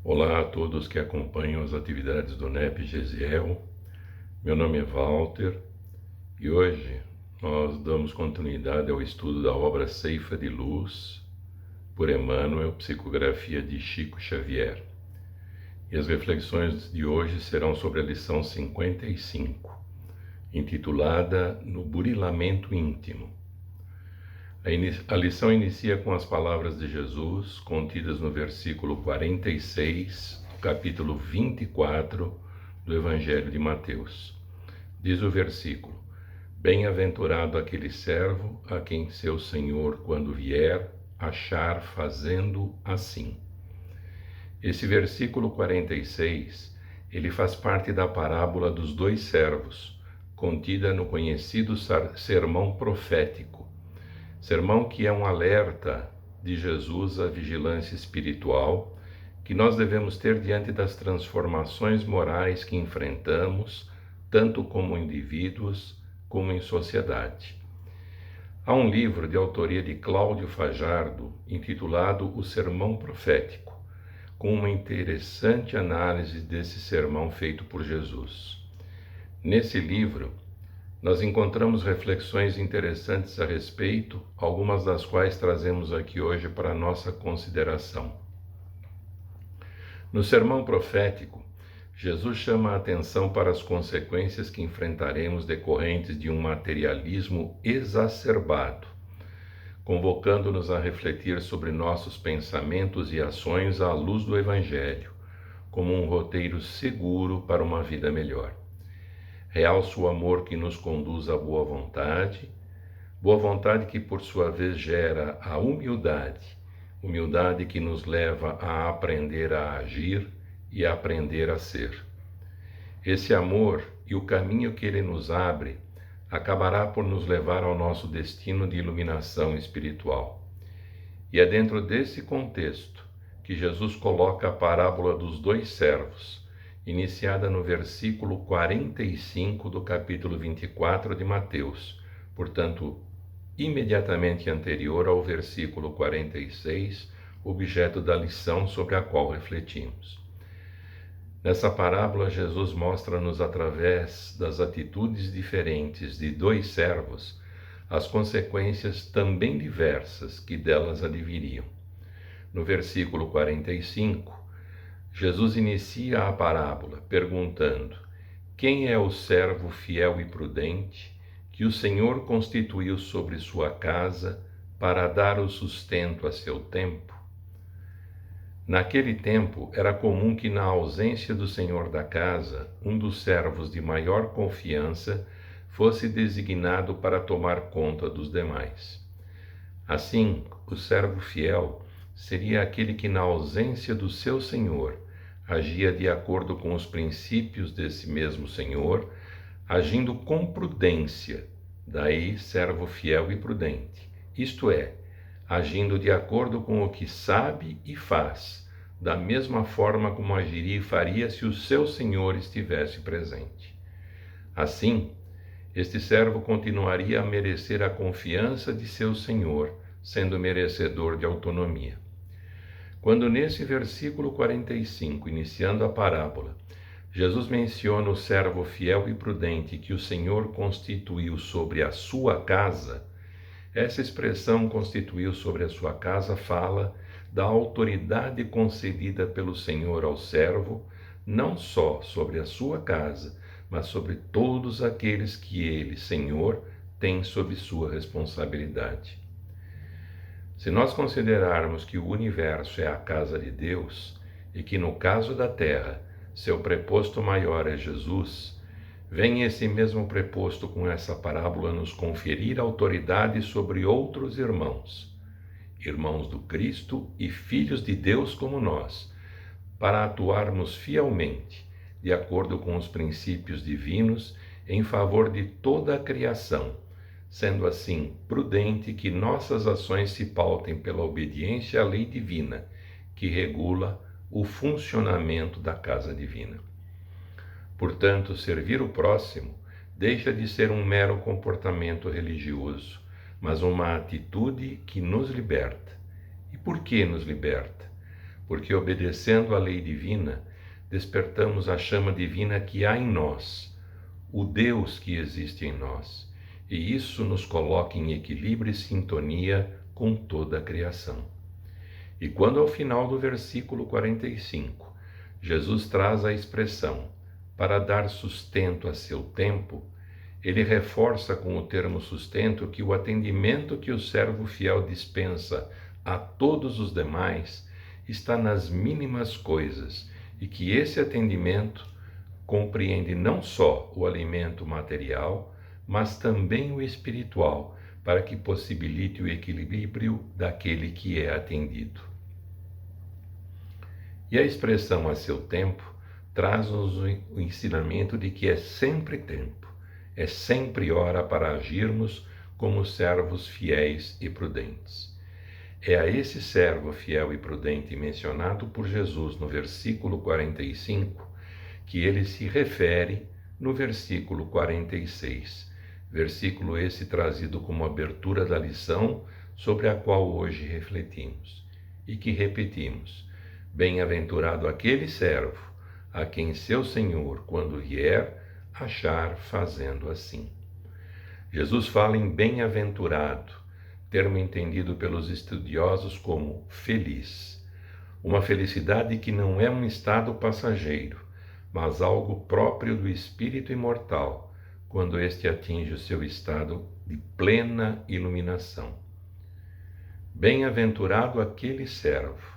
Olá a todos que acompanham as atividades do NEP Gesiel. Meu nome é Walter e hoje nós damos continuidade ao estudo da obra Ceifa de Luz, por Emmanuel, psicografia de Chico Xavier. E as reflexões de hoje serão sobre a lição 55, intitulada No Burilamento Íntimo. A lição inicia com as palavras de Jesus, contidas no versículo 46, do capítulo 24 do Evangelho de Mateus. Diz o versículo: Bem-aventurado aquele servo a quem seu senhor, quando vier, achar fazendo assim. Esse versículo 46, ele faz parte da parábola dos dois servos, contida no conhecido sermão profético. Sermão que é um alerta de Jesus à vigilância espiritual que nós devemos ter diante das transformações morais que enfrentamos, tanto como indivíduos como em sociedade. Há um livro de autoria de Cláudio Fajardo, intitulado O Sermão Profético, com uma interessante análise desse sermão feito por Jesus. Nesse livro, nós encontramos reflexões interessantes a respeito, algumas das quais trazemos aqui hoje para a nossa consideração. No sermão profético, Jesus chama a atenção para as consequências que enfrentaremos decorrentes de um materialismo exacerbado, convocando-nos a refletir sobre nossos pensamentos e ações à luz do Evangelho, como um roteiro seguro para uma vida melhor. Realça o amor que nos conduz à boa vontade que por sua vez gera a humildade que nos leva a aprender a agir e a aprender a ser. Esse amor e o caminho que ele nos abre acabará por nos levar ao nosso destino de iluminação espiritual. E é dentro desse contexto que Jesus coloca a parábola dos dois servos, iniciada no versículo 45 do capítulo 24 de Mateus, portanto, imediatamente anterior ao versículo 46, objeto da lição sobre a qual refletimos. Nessa parábola, Jesus mostra-nos, através das atitudes diferentes de dois servos, as consequências também diversas que delas adviriam. No versículo 45, Jesus inicia a parábola perguntando: Quem é o servo fiel e prudente que o Senhor constituiu sobre sua casa para dar o sustento a seu tempo? Naquele tempo era comum que, na ausência do senhor da casa, um dos servos de maior confiança fosse designado para tomar conta dos demais. Assim, o servo fiel seria aquele que, na ausência do seu senhor, agia de acordo com os princípios desse mesmo senhor, agindo com prudência, daí servo fiel e prudente, isto é, agindo de acordo com o que sabe e faz, da mesma forma como agiria e faria se o seu senhor estivesse presente. Assim, este servo continuaria a merecer a confiança de seu senhor, sendo merecedor de autonomia. Quando nesse versículo 45, iniciando a parábola, Jesus menciona o servo fiel e prudente que o Senhor constituiu sobre a sua casa, essa expressão constituiu sobre a sua casa fala da autoridade concedida pelo Senhor ao servo, não só sobre a sua casa, mas sobre todos aqueles que ele, Senhor, tem sob sua responsabilidade. Se nós considerarmos que o universo é a casa de Deus e que, no caso da terra, seu preposto maior é Jesus, vem esse mesmo preposto com essa parábola nos conferir autoridade sobre outros irmãos, irmãos do Cristo e filhos de Deus como nós, para atuarmos fielmente, de acordo com os princípios divinos, em favor de toda a criação, sendo assim prudente que nossas ações se pautem pela obediência à lei divina, que regula o funcionamento da casa divina. Portanto, servir o próximo deixa de ser um mero comportamento religioso, mas uma atitude que nos liberta. E por que nos liberta? porque obedecendo à lei divina, despertamos a chama divina que há em nós, o Deus que existe em nós, e isso nos coloca em equilíbrio e sintonia com toda a criação. E quando ao final do versículo 45, Jesus traz a expressão para dar sustento a seu tempo, ele reforça com o termo sustento que o atendimento que o servo fiel dispensa a todos os demais está nas mínimas coisas e que esse atendimento compreende não só o alimento material, mas também o espiritual, para que possibilite o equilíbrio daquele que é atendido. E a expressão a seu tempo traz-nos o ensinamento de que é sempre tempo, é sempre hora para agirmos como servos fiéis e prudentes. É a esse servo fiel e prudente mencionado por Jesus no versículo 45 que ele se refere no versículo 46, versículo esse trazido como abertura da lição sobre a qual hoje refletimos, e que repetimos: bem-aventurado aquele servo, a quem seu Senhor, quando vier, achar fazendo assim. Jesus fala em bem-aventurado, termo entendido pelos estudiosos como feliz. Uma felicidade que não é um estado passageiro, mas algo próprio do espírito imortal, quando este atinge o seu estado de plena iluminação. Bem-aventurado aquele servo.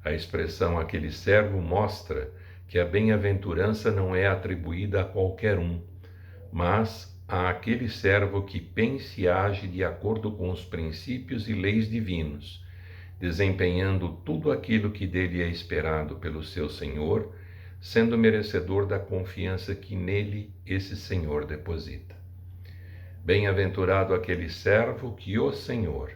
A expressão aquele servo mostra que a bem-aventurança não é atribuída a qualquer um, mas a aquele servo que pensa e age de acordo com os princípios e leis divinos, desempenhando tudo aquilo que dele é esperado pelo seu Senhor, sendo merecedor da confiança que nele esse Senhor deposita. Bem-aventurado aquele servo que o Senhor,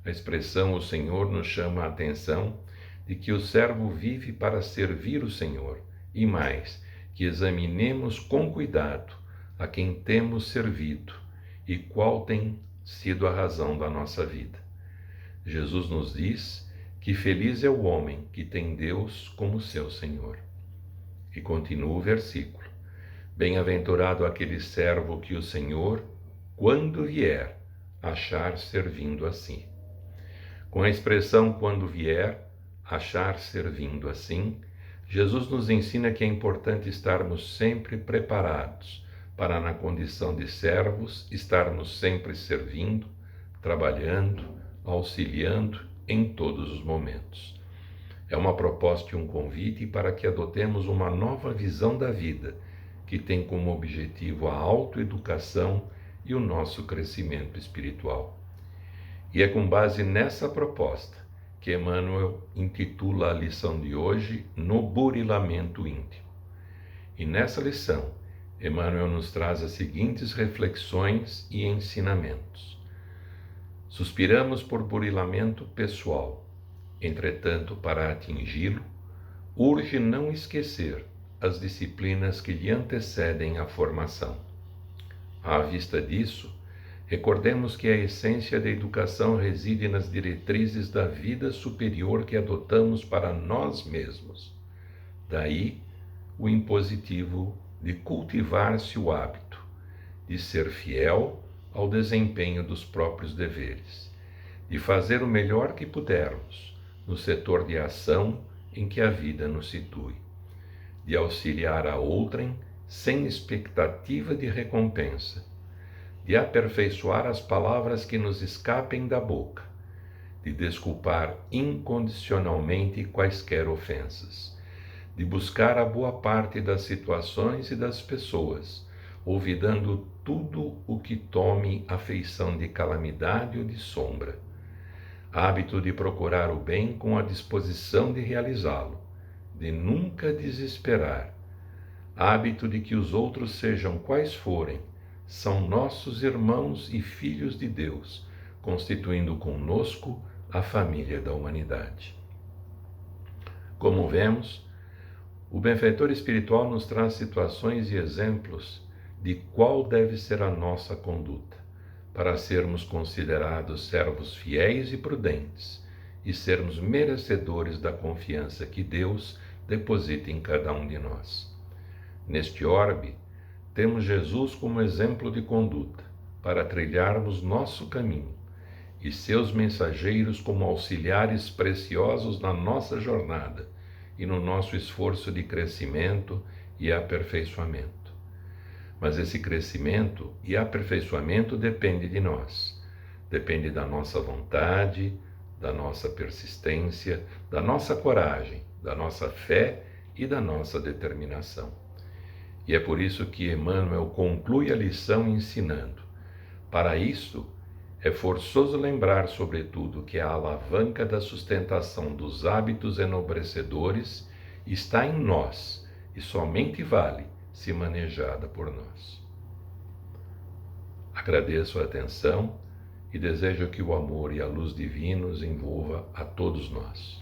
a expressão o Senhor nos chama a atenção de que o servo vive para servir o Senhor, e mais, que examinemos com cuidado a quem temos servido e qual tem sido a razão da nossa vida. Jesus nos diz que feliz é o homem que tem Deus como seu Senhor. E continua o versículo: bem-aventurado aquele servo que o Senhor, quando vier, achar servindo assim. Com a expressão quando vier, achar servindo assim, Jesus nos ensina que é importante estarmos sempre preparados para, na condição de servos, estarmos sempre servindo, trabalhando, auxiliando em todos os momentos. É uma proposta e um convite para que adotemos uma nova visão da vida, que tem como objetivo a autoeducação e o nosso crescimento espiritual. E é com base nessa proposta que Emmanuel intitula a lição de hoje No Burilamento Íntimo. E nessa lição, Emmanuel nos traz as seguintes reflexões e ensinamentos. Suspiramos por burilamento pessoal. Entretanto, para atingi-lo, urge não esquecer as disciplinas que lhe antecedem a formação. À vista disso, recordemos que a essência da educação reside nas diretrizes da vida superior que adotamos para nós mesmos. Daí, o impositivo de cultivar-se o hábito de ser fiel ao desempenho dos próprios deveres, de fazer o melhor que pudermos no setor de ação em que a vida nos situe, de auxiliar a outrem sem expectativa de recompensa, de aperfeiçoar as palavras que nos escapem da boca, de desculpar incondicionalmente quaisquer ofensas, de buscar a boa parte das situações e das pessoas, olvidando tudo o que tome a feição de calamidade ou de sombra, hábito de procurar o bem com a disposição de realizá-lo, de nunca desesperar, hábito de que os outros sejam quais forem, são nossos irmãos e filhos de Deus, constituindo conosco a família da humanidade. Como vemos, o benfeitor espiritual nos traz situações e exemplos de qual deve ser a nossa conduta, para sermos considerados servos fiéis e prudentes, e sermos merecedores da confiança que Deus deposita em cada um de nós. Neste orbe, temos Jesus como exemplo de conduta para trilharmos nosso caminho e seus mensageiros como auxiliares preciosos na nossa jornada e no nosso esforço de crescimento e aperfeiçoamento. Mas esse crescimento e aperfeiçoamento depende de nós, depende da nossa vontade, da nossa persistência, da nossa coragem, da nossa fé e da nossa determinação. E é por isso que Emmanuel conclui a lição ensinando: para isso, é forçoso lembrar, sobretudo, que a alavanca da sustentação dos hábitos enobrecedores está em nós e somente vale se manejada por nós. Agradeço a atenção e desejo que o amor e a luz divinos envolva a todos nós.